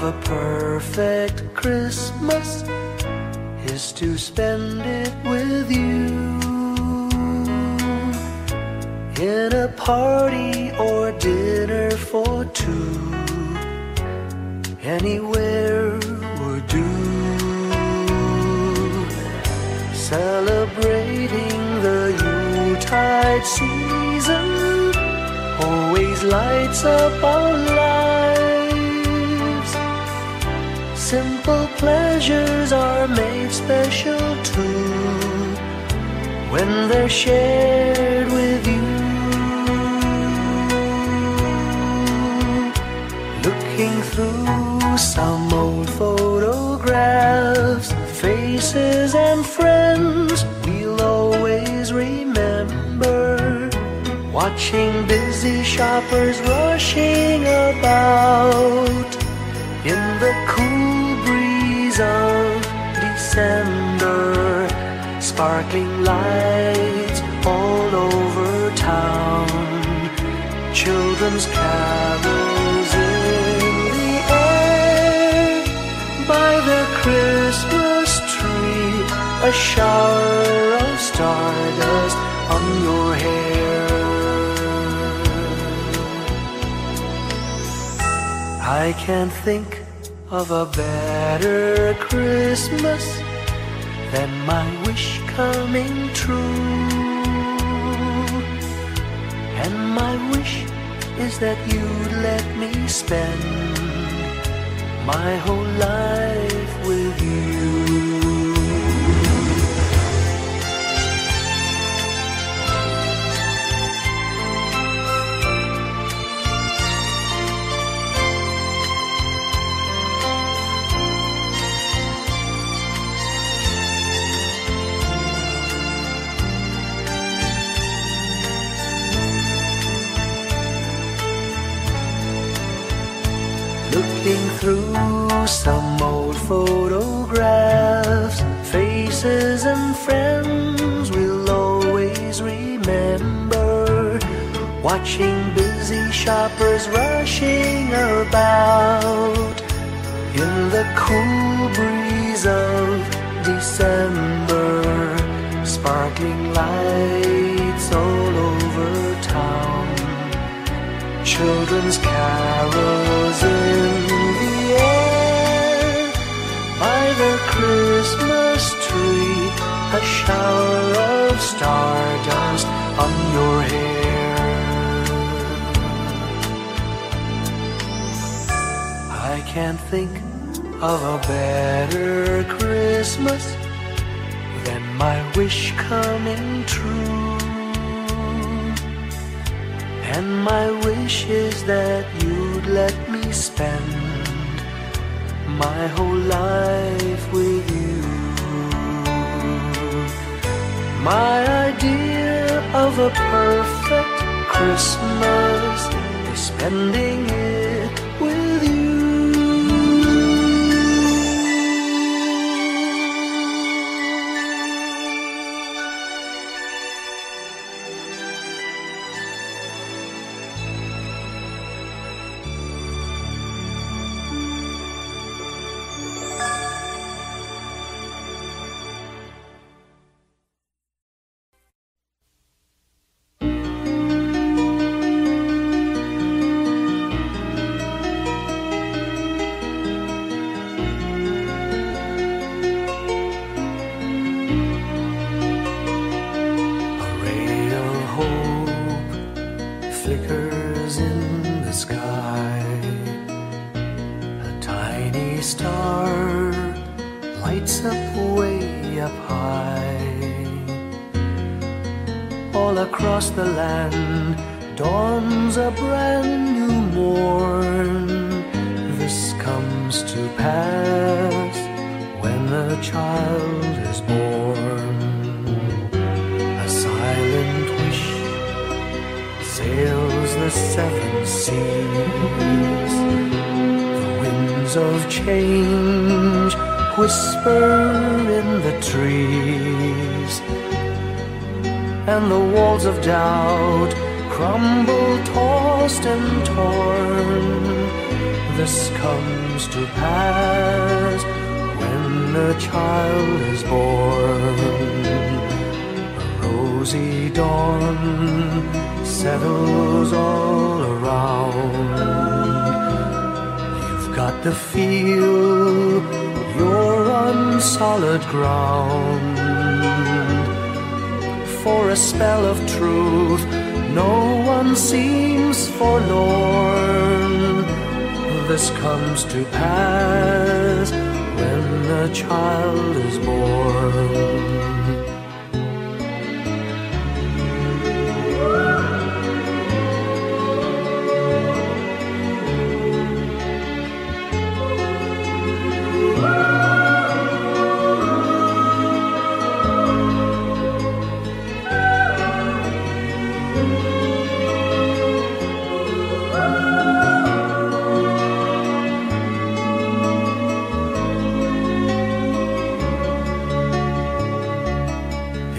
of a perfect Christmas is to spend it with you, in a party or dinner for two. Anywhere would do. Celebrating the Yuletide season always lights up our lives. Simple pleasures are made special too when they're shared with you. Looking through some old photographs, faces and friends we'll always remember. Watching busy shoppers rushing about in the cool breeze of December. Sparkling lights all over town, children's carols in the air. By the Christmas tree, a shower of stardust on your hair. I can't think of a better Christmas than my wish coming true. And my wish is that you'd let me spend my whole life with you. Looking through some old photographs, faces and friends we'll always remember. Watching busy shoppers rushing about in the cool breeze of December. Sparkling lights all over town, children's carols in the air. By the Christmas tree, a shower of stardust on your hair. I can't think of a better Christmas than my wish coming true. And my wish is that you'd let me spend my whole life with you. My idea of a perfect Christmas is spending it with you. Flickers in the sky, a tiny star lights up way up high. All across the land dawns a brand new morn. This comes to pass when a child is born. A silent wish sails the seven seas. The winds of change whisper in the trees, and the walls of doubt crumble, tossed and torn. This comes to pass when a child is born. A rosy dawn settles all around. You've got to feel you're on solid ground. For a spell of truth, no one seems forlorn. This comes to pass when a child is born.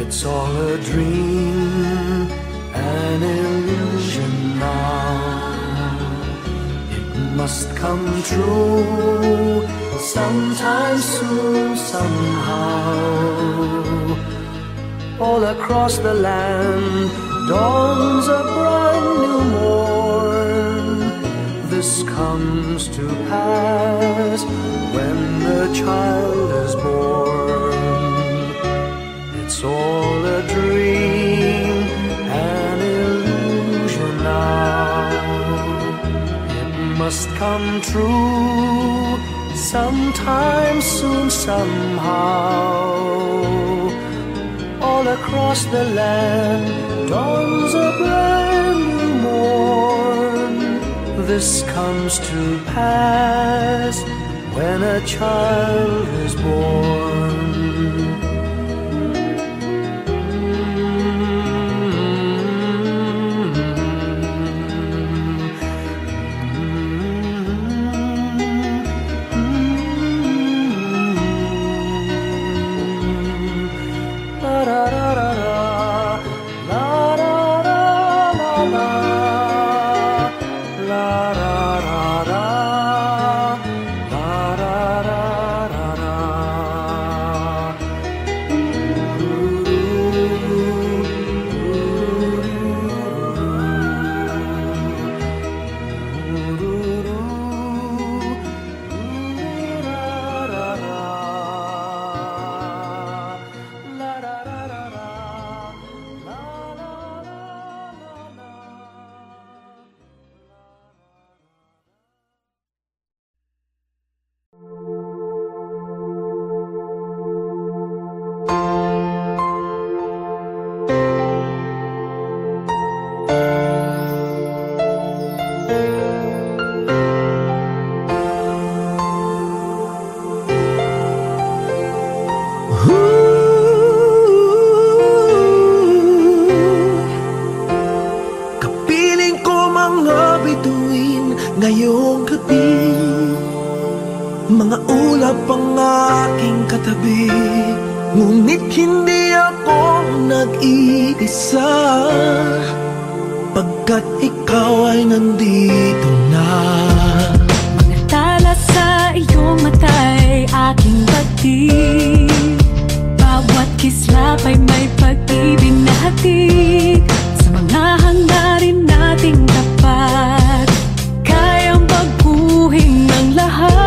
It's all a dream, an illusion now. It must come true sometime soon, somehow. All across the land dawns a brand new morn. This comes to pass when the child is born. It's all a dream, an illusion now. It must come true sometime soon, somehow. All across the land dawns a brand new morn. This comes to pass when a child is born. Ngayong gabi, mga ulap ang aking katabi, ngunit hindi ako nag-iisa, pagkat ikaw ay nandito na. Mga tala sa iyong mata'y aking batid, bawat kislap ay may pag-ibig na hatid. Sa mga hangarin nating tapat, kayang baguhin ang lahat.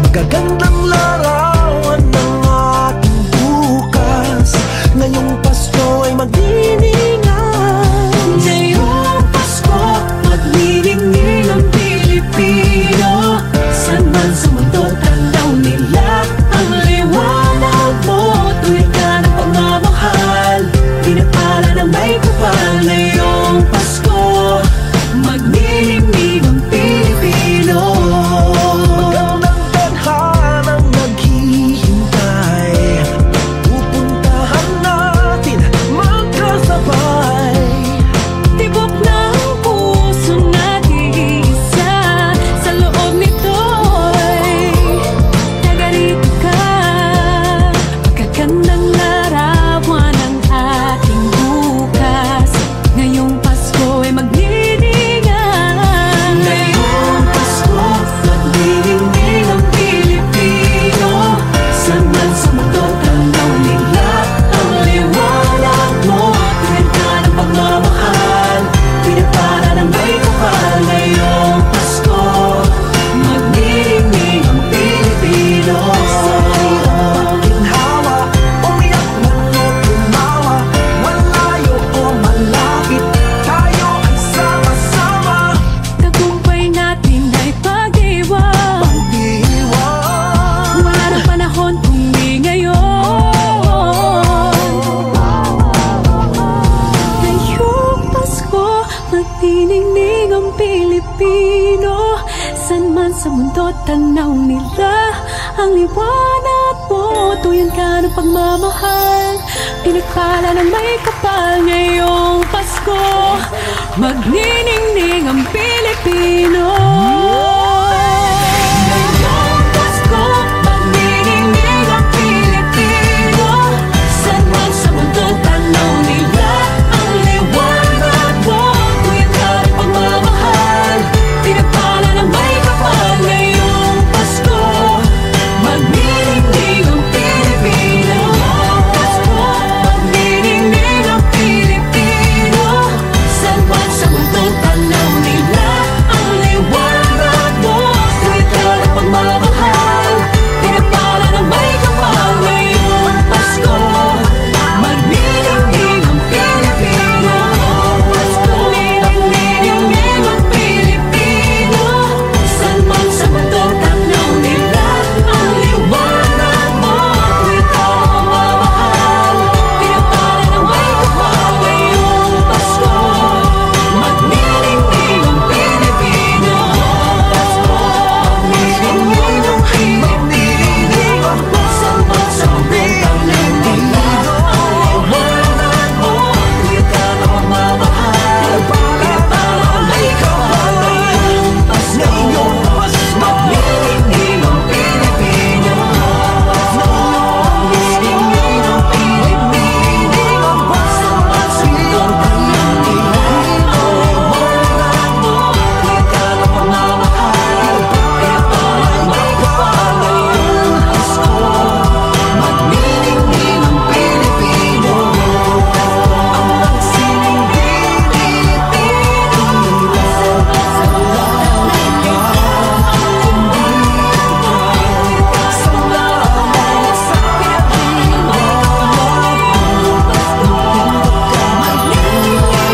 Gagandang larawan ng ating bukas, ngayong Pasko ay magdiningan. Ngayong Pasko, magniningil ang Pilipino. Saan man sa mundo, tanaw nila ang liwanag mo. Tuwid ka ng sa mundo, tanaw nila ang liwanag mo. Tuyan ka ng pagmamahal, pinagpala ng may kapal. Ngayong Pasko, magniningning ang Pilipino. Ngayong Pasko, magniningning ang Pilipino. Saan man sa mundo, tanaw nila ang liwanag mo. Tuyan ka ng pagmamahal, pinagpala ng may kapal. Ngayong Pasko, magniningning ang Pilipino. Pasko, magniningning ang Pilipino. Saan man sa mundo, tanaw nila ang liwanag mo. Tuwid ka ng pagmamahal, pinagpala ng may kapal. Ngayong Pasko, magniningning ang Pilipino. Pasko, magniningning ang Pilipino. Saan man sa mundo, tanaw nila ang liwanag mo. Tuwid ka ng pagmamahal, pinagpala ng may kapal. Ngayong Pasko, magniningning ang Pilipino. Pasko, magniningning ang Pilipino. Saan man sa mundo, tanaw nila ang liwanag mo. Tuwid ka ng pagmamahal, pinagpala ng may kapal. Ngayong Pasko, magniningning ang Pilipino. Magniningning ang Pilipino. Saan man sa mundo, tanaw nila ang liwanag mo. Tuwid ka ng pagmamahal, pinagpala ng may kapal. Ngayong Pasko, magniningning ang Pilipino. Ang magsining Pilipino. Sa lahat ng sa lahat sa Pilipino. Magniningning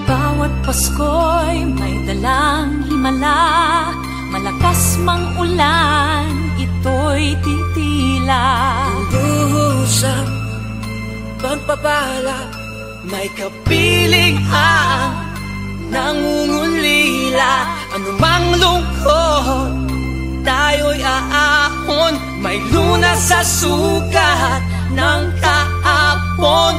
bawat Pasko'y may dalang himala. Malakas mang ulan, ito'y titila. Usap, pagpapala, may kapiling ang nangungulila. Anumang lungkot, tayo'y aahon. May lunas sa sukat ng kahapon.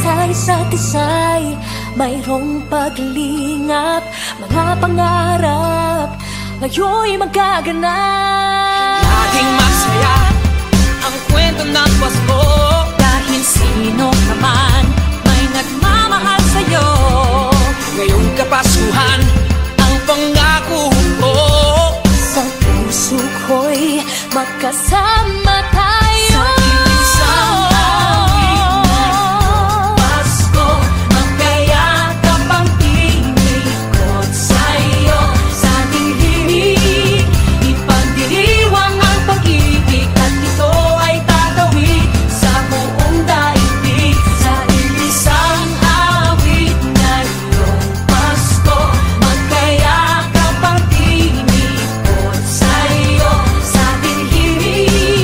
Sa isa't isa'y mayroong paglingap. Mga pangarap ngayon'y magaganap. Laging masaya ang kwento ng Pasko. Dahil sino ka man may nagmamahal sa'yo. Ngayong Kapaskuhan, ang pangako ko. Sa puso ko'y magkasama tayo. Sa isang awit ng Pasko, magkayakap ang tinikot sa'yo. Sa ating himig, ipagdiriwang ang pag-ibig. At ito ay tatawid sa buong daigdig. Sa isang awit ngayong Pasko, magkayakap ang tinikot sa'yo. Sa ating himig,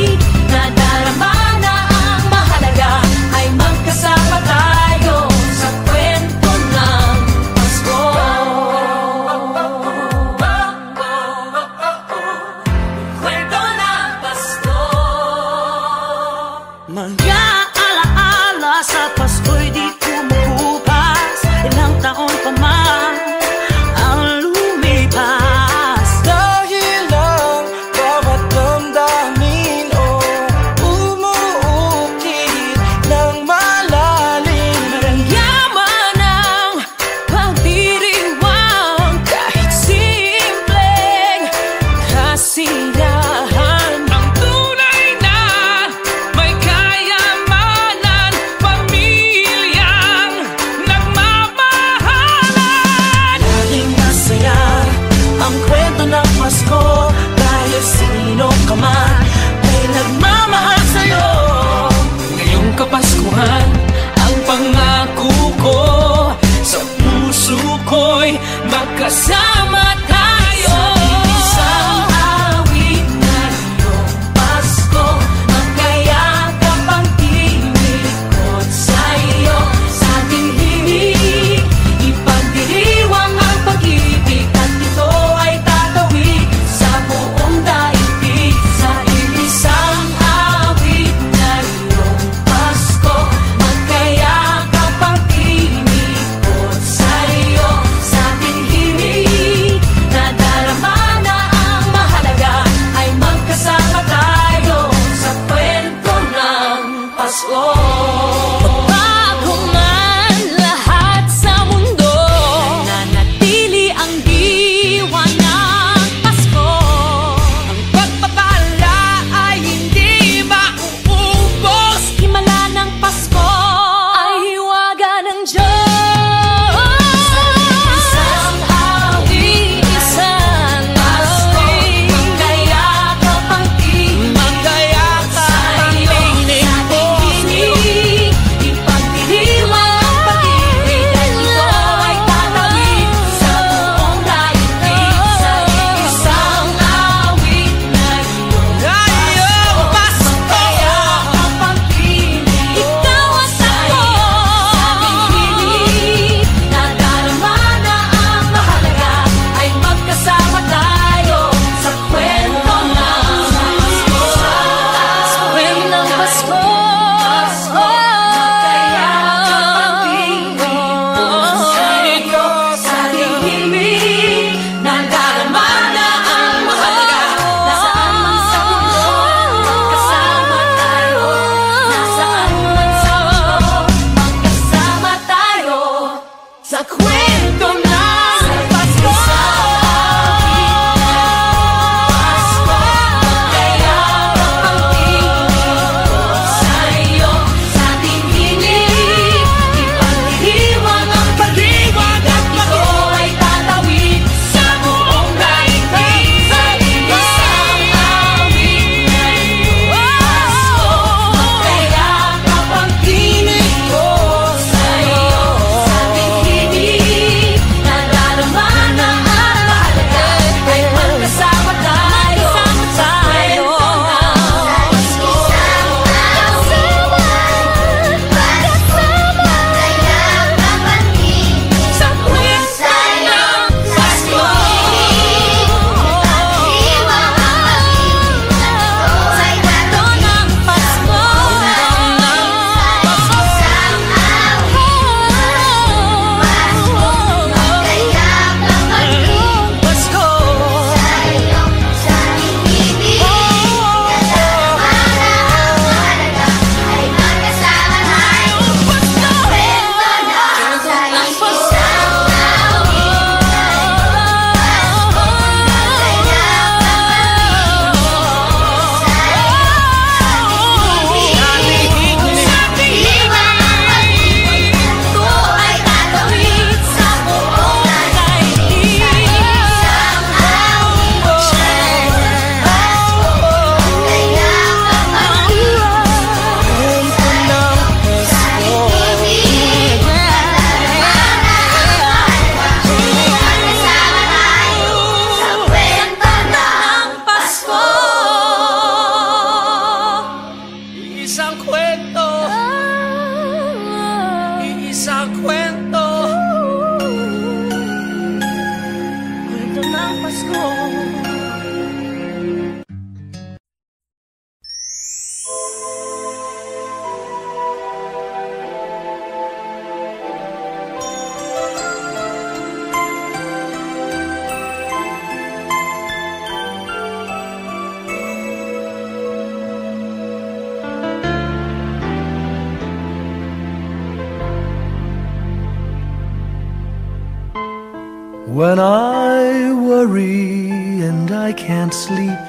When I worry and I can't sleep,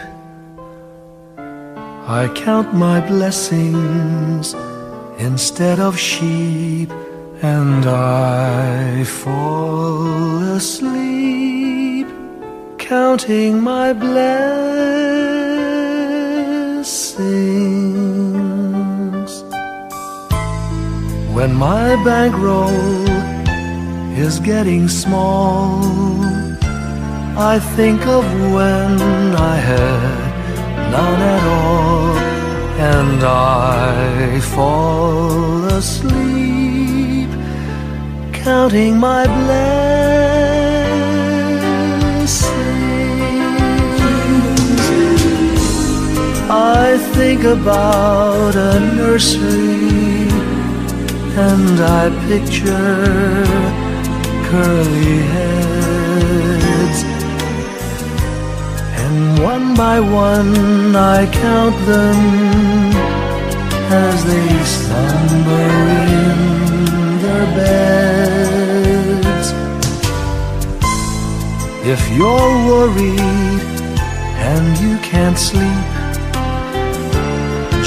I count my blessings instead of sheep, and I fall asleep counting my blessings. When my bankroll is getting small, I think of when I had none at all, and I fall asleep counting my blessings. I think about a nursery, and I picture curly heads, and one by one I count them as they slumber in their beds. If you're worried and you can't sleep,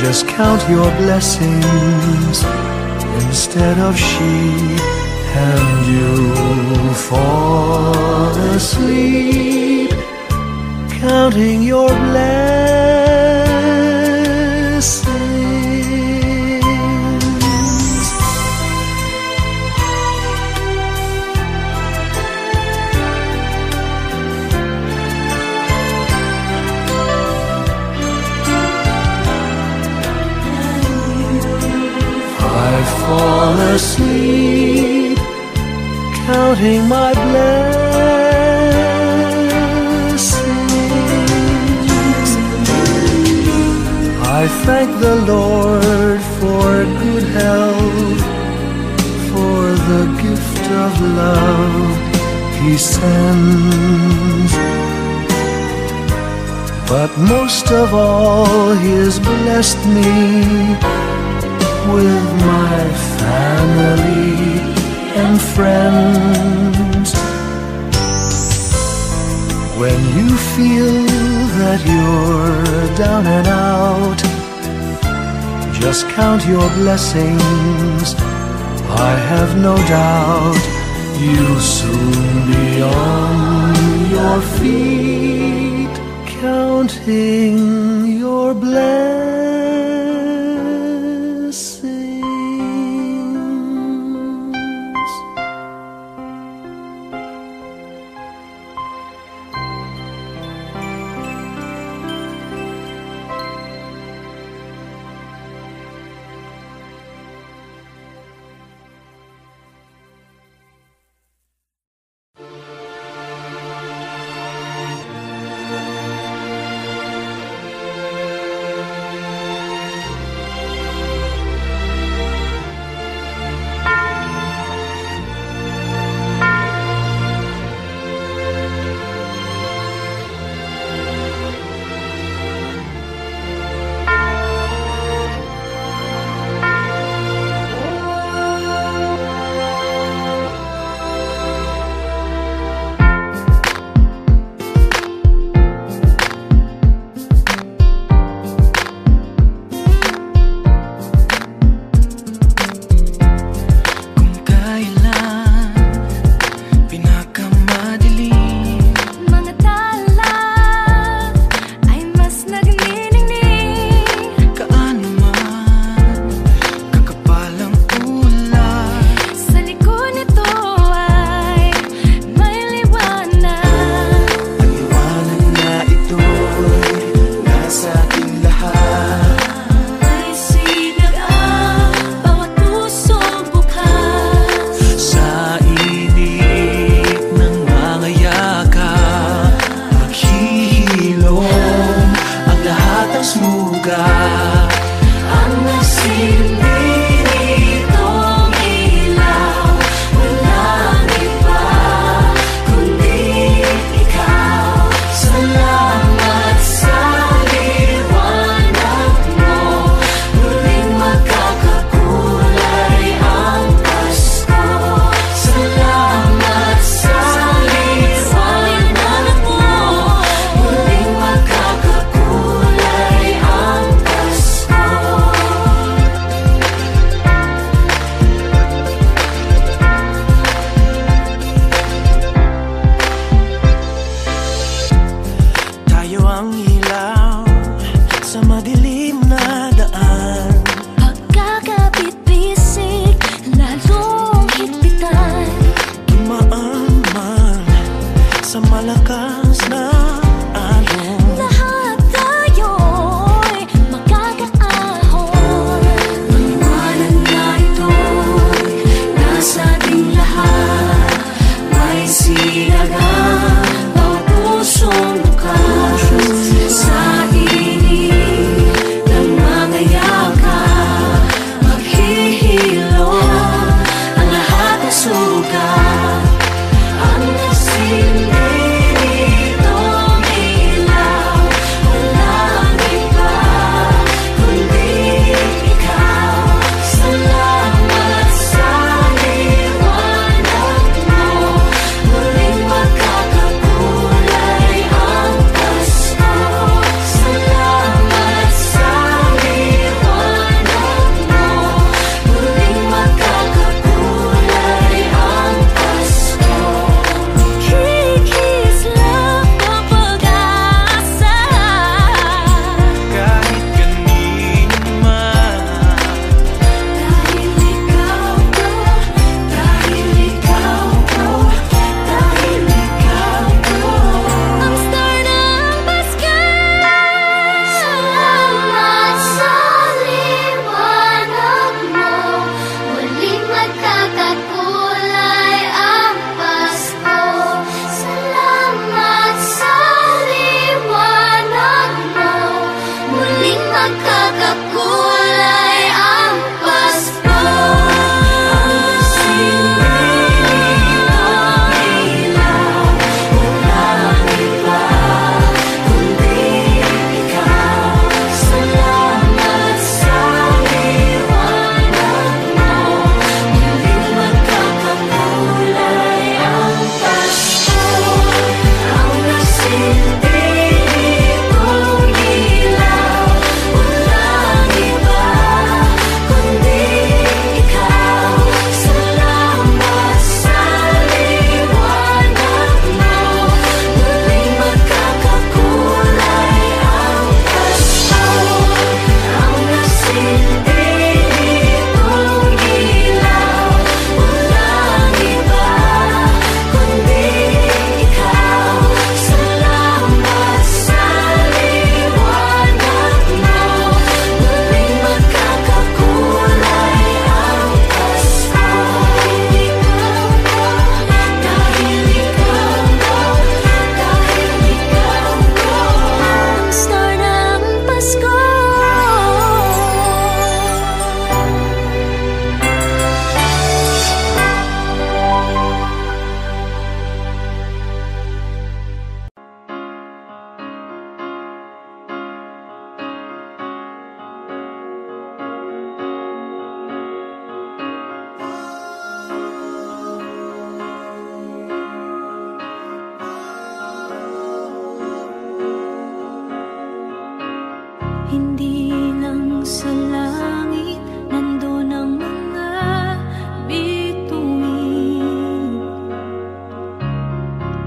just count your blessings instead of sheep, and you'll fall asleep counting your blessings. I fall asleep counting my blessings. I thank the Lord for good health, for the gift of love He sends. But most of all, He has blessed me with my family and friends. When you feel that you're down and out, just count your blessings. I have no doubt you'll soon be on your feet, counting your blessings. Tayo ang ilaw sa madilim na daan. Pagkakabit-bisig, lalong higpitan. Dumaan man sa malakas na alon. Lahat tayo'y magkakaahon. Paliwanag na ito'y nasa ating lahat. May sinagang bawat pusong bukas. Sa init ng mga yakap, maghihilom ang lahat ng sugat. Ang nasilid itong ilaw, walang iba kundi ikaw. Salamat sa liwanag mo, muling magkakakulay ang Pasko. Salamat sa liwanag mo, muling magkakakulay ang Pasko. Kikislap ang pag-asa. Kahit kanino man. Dahil ikaw ko, dahil ikaw ko, dahil ikaw ko, ang star ng Pasko. Salamat sa liwanag mo, muling magkakakulay ang Pasko. Salamat sa liwanag mo, muling magkakakulay ang Pasko. Ang sinilitong ilaw, walang iba kundi ikaw. Salamat sa liwanag mo, muling magkakakulay ang Pasko. Ang nasilitong ilaw, walang iba kundi ikaw. Salamat sa liwanag mo, muling magkakakulay ang Pasko. Ang nasilitong ilaw, walang iba kundi ikaw. Salamat sa liwanag mo, muling magkakakulay ang Pasko. Dahil ikaw ko, dahil ikaw ko, ang star ng Pasko. Hindi lang sa langit nandun ang mga bituin.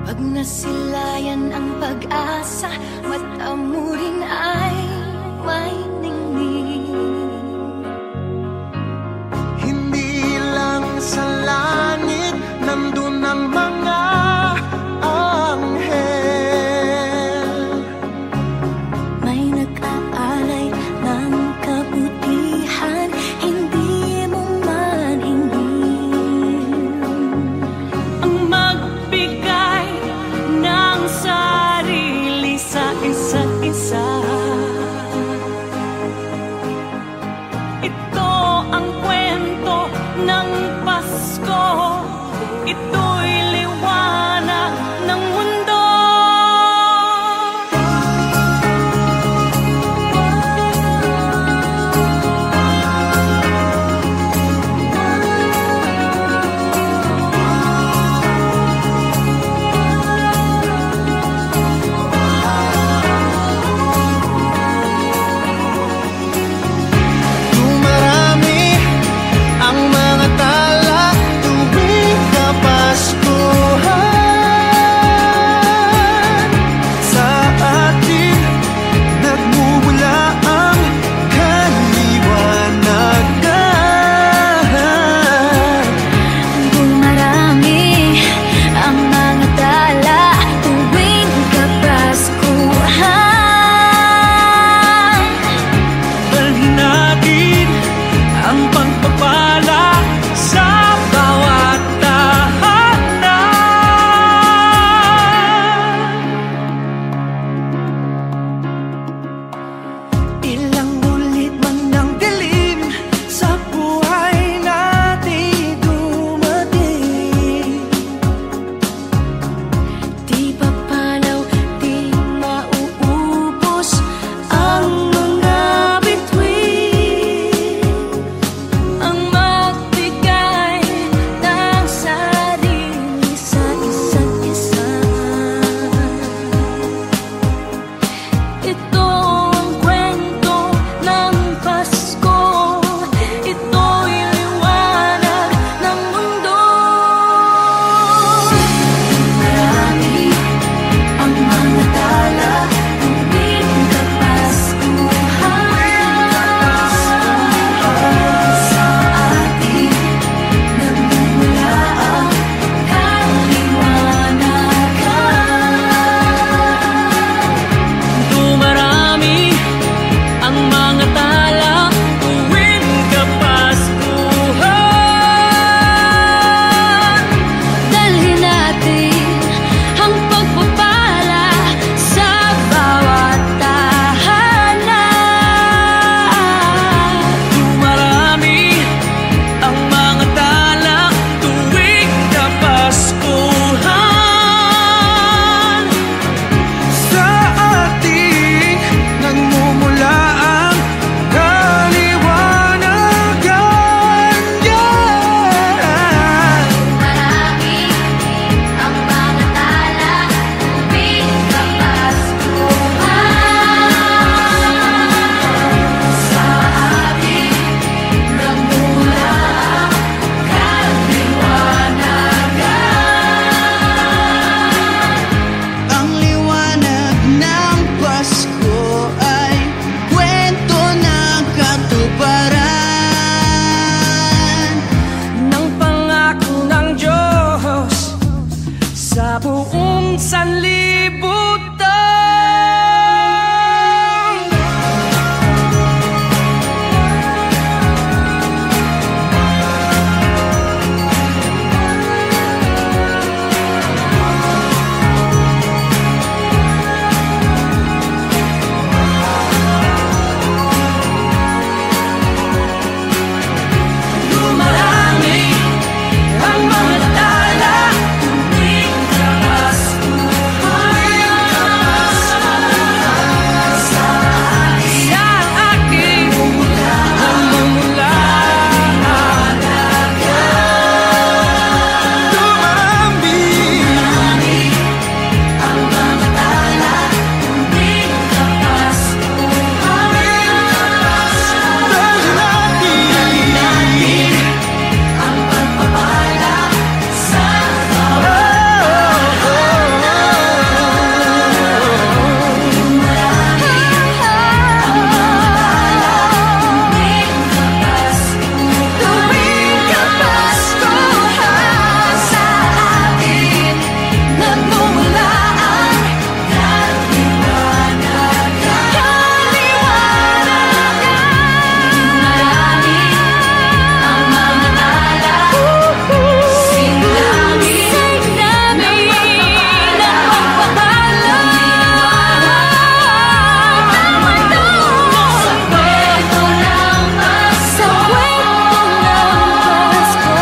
Pag nasilayan ang pag-asa, mata mo rin ay may ningning. Hindi lang sa langit nandun ang mga anghel. May nag-aalay ng kabutihan, hindi mo man hingin. Ang magbigay ng sarili sa isa't isa. Ito ang kwento ng Pasko. Ito'y liwanag ng mundo. Marami ang mga tala tuwing Kapaskuhan. Sa ating nagmumula ang kaliwanagan. Dumarami ang mga tala tuwing Kapaskuhan. Dalhin natin ang pagpapala sa bawat tahanan. Dumarami ang mga tala tuwing Kapaskuhan. Sa ating nagmumula ang kaliwanagan. Marami ang mga tala tuwing Kapaskuhan. Sa ating nagmumula ang kaliwanagan. Ang liwanag ng Pasko ay kwento ng katuparan ng pangako ng Diyos sa buong sanlibutan. Dumarami ang mga tala tuwing Kapaskuhan. Sa aking nagmumula Dumami ang mga tala tuwing Kapaskuhan. dahil natin Ang pagpapala sa tuwing Kapaskuhan. Sa atin nagmumula ang Marami ang mga tala. Sing namin ang pagpapala ng mundo. Sa kwento ng Pasko.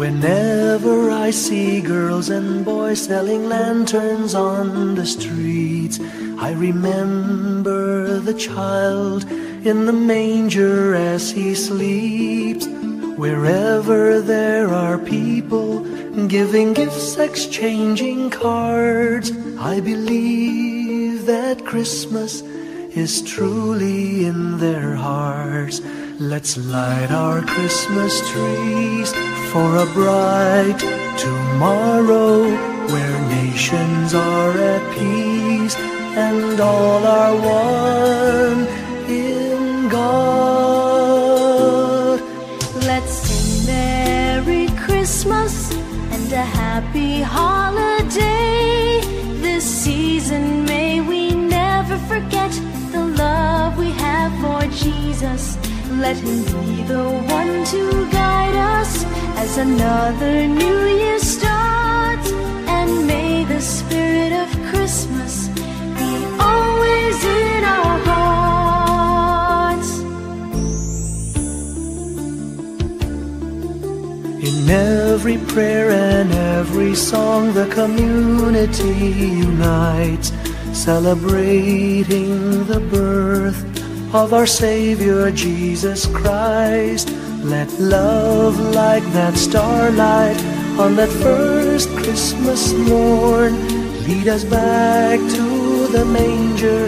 Whenever I see girls and boys selling lanterns on the streets, I remember the child in the manger as he sleeps. Wherever there are people giving gifts, exchanging cards, I believe that Christmas is truly in their hearts. Let's light our Christmas trees for a bright tomorrow, where nations are at peace and all are one in God. Let's sing Merry Christmas and a happy holiday. This season may we never forget the love we have for Jesus. Let him be the one to guide us as another new year starts. And may the spirit of Christmas be always in our hearts. In every prayer and every song, the community unites, celebrating the birth of our Savior Jesus Christ. Let love like that starlight on that first Christmas morn lead us back to the manger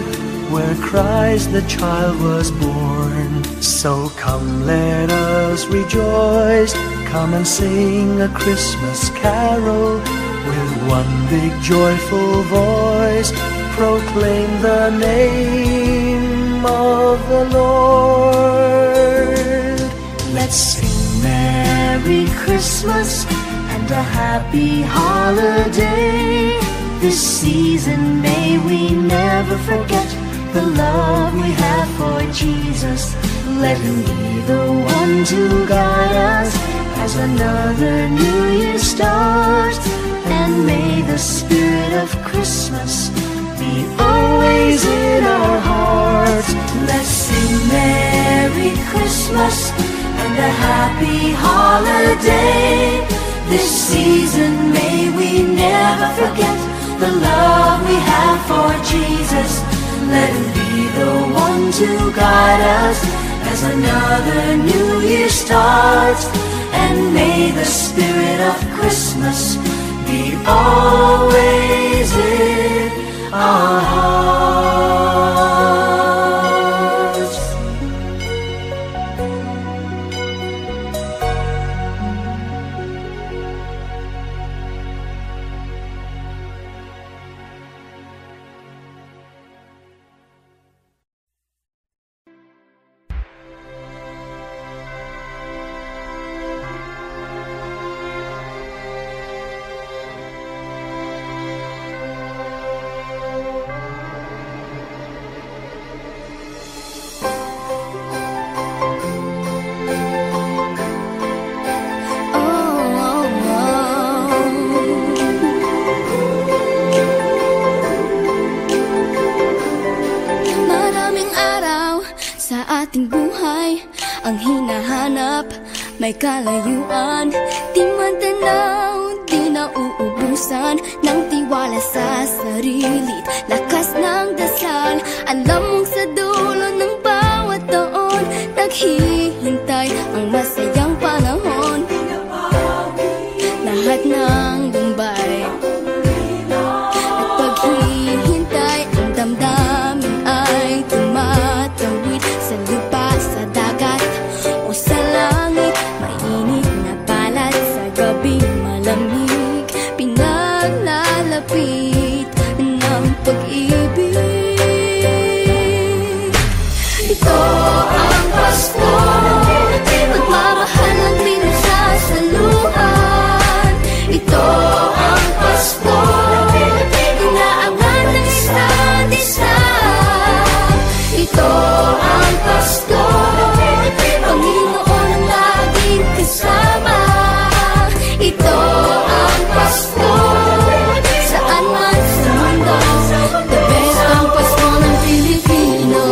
where Christ the child was born. So come, let us rejoice, come and sing a Christmas carol with one big joyful voice. Proclaim the name of the Lord. Let's sing Merry Christmas and a happy holiday. This season may we never forget the love we have for Jesus. Let him be the one to guide us as another new year starts. And may the spirit of Christmas be always in our hearts. Let's sing Merry Christmas and a happy holiday. This season may we never forget the love we have for Jesus. Let him be the one to guide us as another new year starts. And may the spirit of Christmas be always in our hearts. Ang hinahanap, may kalayuan, di man tanaw, di nauubusan ng tiwala sa sarili't lakas ng dasal. Alam mong sa dulo ng bawat taon, naghihintay ang masayang panahon. Lahat ng lumbay at paghihintay, ang damdamin ay tumatawid sa lupa, sa dagat o sa langit. Mainit na palad sa gabi, malamig, pinaglalapit ng pag-ibig. Ito ang Pasko, pagmamahal ng pinagsasaluhan. Ito ang Pasko, inaangan ng isa't isa. Ito ang Pasko, Panginoon ang laging kasama. Ito ang Pasko, saan man sa mundo, the best ang Pasko ng Pilipino.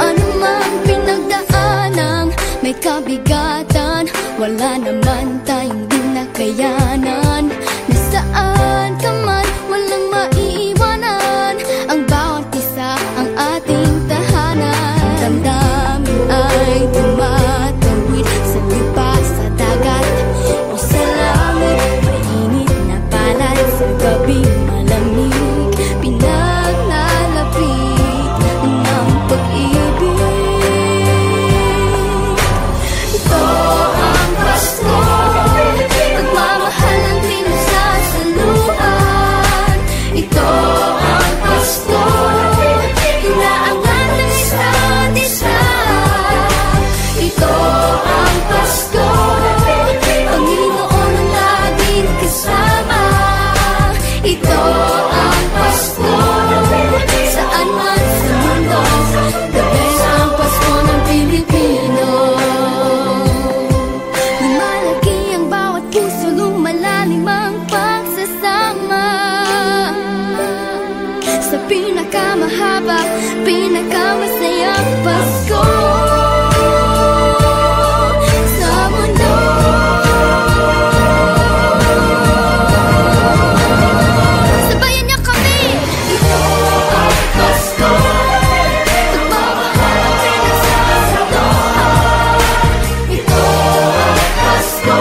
Ano mang pinagdaanang may kabigatan, wala naman tayong di nakayanan. Nasaan ka man, walang maiiwanan, ang bawat isa ang ating tahanan. Damdamin ay tumatawid sa lupa, sa dagat o sa langit. Mainit na palad sa gabi, malamig, pinaglalapit ng pag-ibig. Ito ang Pasko, pagmamahal ng pinagsasaluhan. pinakamasayang Pasko sa mundo. Sabayan niyo kami! Ito ang Pasko, pagmamahal ang pinagsasaluhan. Ito ang Pasko,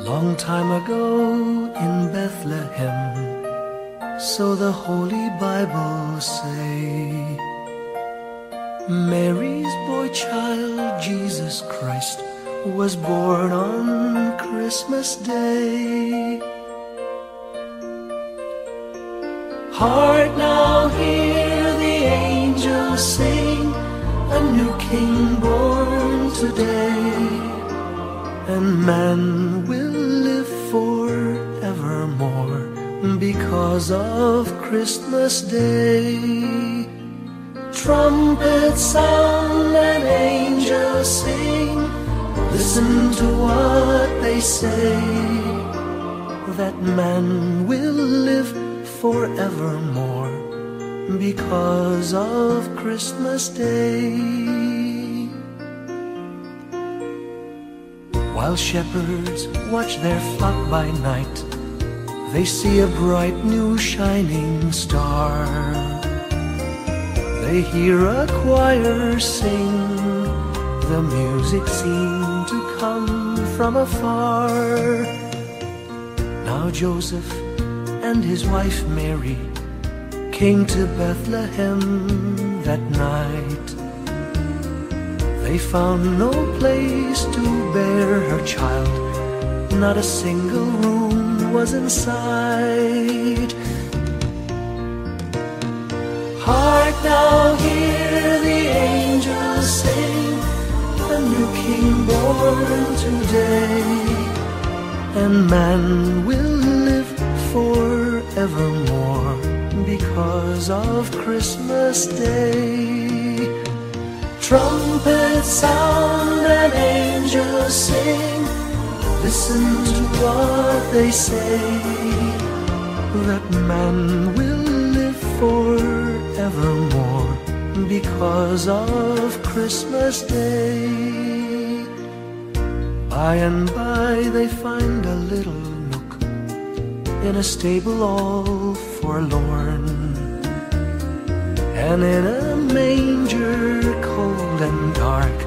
Long time ago in Bethlehem, so the Holy Bible say, Mary's boy child, Jesus Christ, was born on Christmas Day. Heart, now hear the angels sing, a new King born today, and man will live forevermore because of Christmas Day. Trumpets sound and angels sing, listen to what they say, that man will live forevermore because of Christmas Day. While shepherds watch their flock by night, they see a bright new shining star. They hear a choir sing, the music seemed to come from afar. Now Joseph and his wife Mary came to Bethlehem that night. They found no place to bear her child, not a single room was in sight. Hark now, hear the angels sing, a new king born today, and man will live forevermore because of Christmas Day. Trumpets sound and angels sing, listen to what they say, that man will live forevermore because of Christmas Day. By and by they find a little nook in a stable all forlorn, and in a manger cold and dark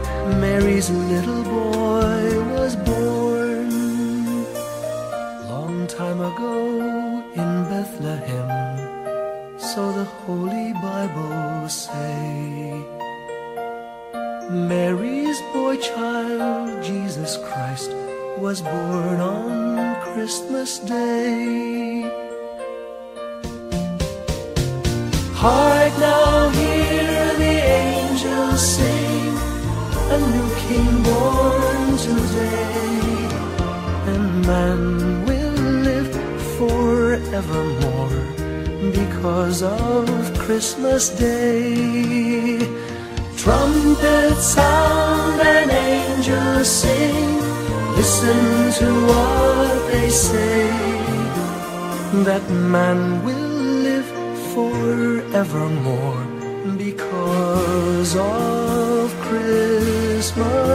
Mary's little boy was born. Long time ago in Bethlehem, so the Holy Bible say, Mary's boy child, Jesus Christ, was born on Christmas Day. Hark now, hear the angels sing, a new king born today, and man will live forevermore because of Christmas Day. Trumpets sound and angels sing, listen to what they say, that man will live forevermore because of Christmas